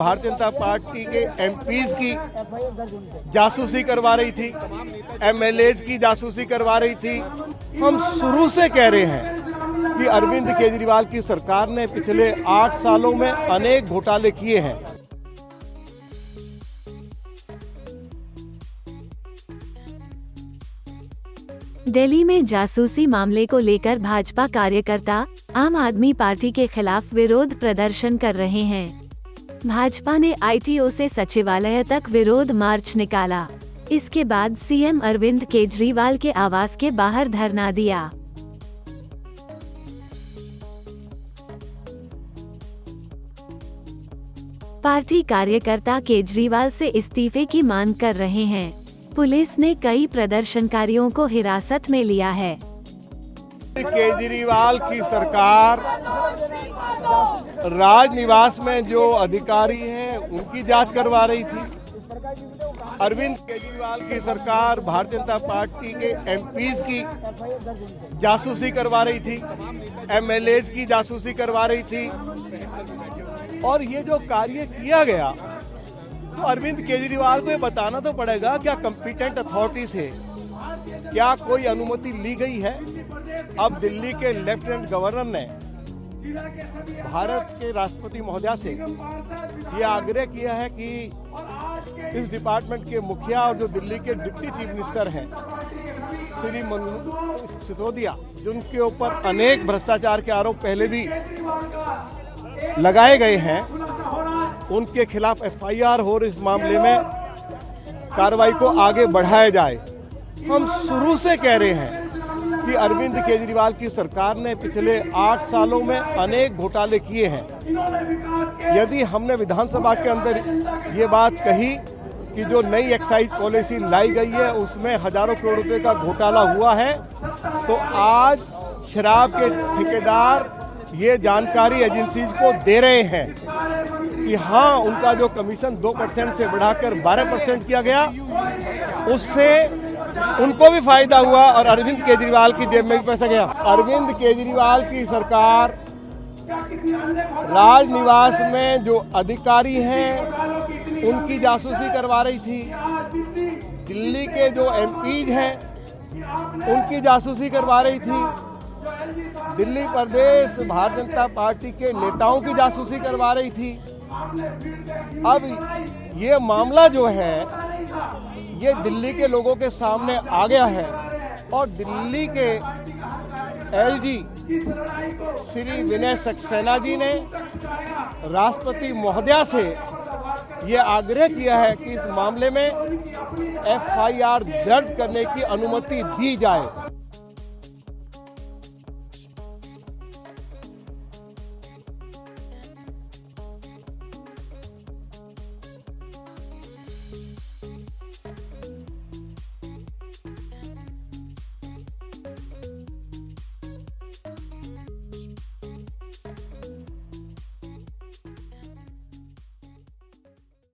Bharatiya Janata party के MPs की जासूसी करवा रही थी, एमएलएज की जासूसी करवा रही थी। हम शुरू से कह रहे हैं कि अरविंद केजरीवाल की सरकार ने पिछले 8 सालों में अनेक घोटाले किए हैं। दिल्ली में जासूसी मामले को लेकर भाजपा कार्यकर्ता आम आदमी पार्टी के खिलाफ विरोध प्रदर्शन कर रहे हैं। भाजपा ने आईटीओ से सचिवालय तक विरोध मार्च निकाला। इसके बाद सीएम अरविंद केजरीवाल के आवास के बाहर धरना दिया। पार्टी कार्यकर्ता केजरीवाल से इस्तीफे की मांग कर रहे हैं। पुलिस ने कई प्रदर्शनकारियों को हिरासत में लिया है। केजरीवाल की सरकार राजनिवास में जो अधिकारी हैं उनकी जांच करवा रही थी। अरविंद केजरीवाल की सरकार भारतीय जनता पार्टी के एमपीज की जासूसी करवा रही थी, एमएलएज की जासूसी करवा रही थी। और ये जो कार्य किया गया तो अरविंद केजरीवाल को ये बताना तो पड़ेगा, क्या कॉम्पिटेंट अथॉरिटी से क्या कोई अनुमति ली गई है। अब दिल्ली के लेफ्टिनेंट गवर्नर ने भारत के राष्ट्रपति महोदय से ये आग्रह किया है कि इस डिपार्टमेंट के मुखिया और जो दिल्ली के डिप्टी चीफ मिनिस्टर हैं श्री मनोज सिसोदिया, जिनके ऊपर अनेक भ्रष्टाचार के आरोप पहले भी लगाए गए हैं, उनके खिलाफ एफआईआर हो और इस मामले में कार्रवाई को आगे बढ़ाया जाए। हम शुरू से कह रहे हैं कि अरविंद केजरीवाल की सरकार ने पिछले 8 सालों में अनेक घोटाले किए हैं। यदि हमने विधानसभा के अंदर ये बात कही कि जो नई एक्साइज पॉलिसी लाई गई है उसमें हजारों करोड़ रुपए का घोटाला हुआ है, तो आज शराब के ठेकेदार ये जानकारी एजेंसीज को दे रहे हैं कि हाँ, उनका जो कमीशन 2% से बढ़ाकर 12% किया गया, उससे उनको भी फायदा हुआ और अरविंद केजरीवाल की जेब में भी पैसा गया। अरविंद केजरीवाल की सरकार राजनिवास में जो अधिकारी हैं उनकी जासूसी करवा रही थी, दिल्ली के जो एमपीज हैं उनकी जासूसी करवा रही थी, दिल्ली प्रदेश भारतीय जनता पार्टी के नेताओं की जासूसी करवा रही थी। अब ये मामला जो है ये दिल्ली के लोगों के सामने आ गया है और दिल्ली के एलजी श्री विनय सक्सेना जी ने राष्ट्रपति महोदया से ये आग्रह किया है कि इस मामले में एफआईआर दर्ज करने की अनुमति दी जाए।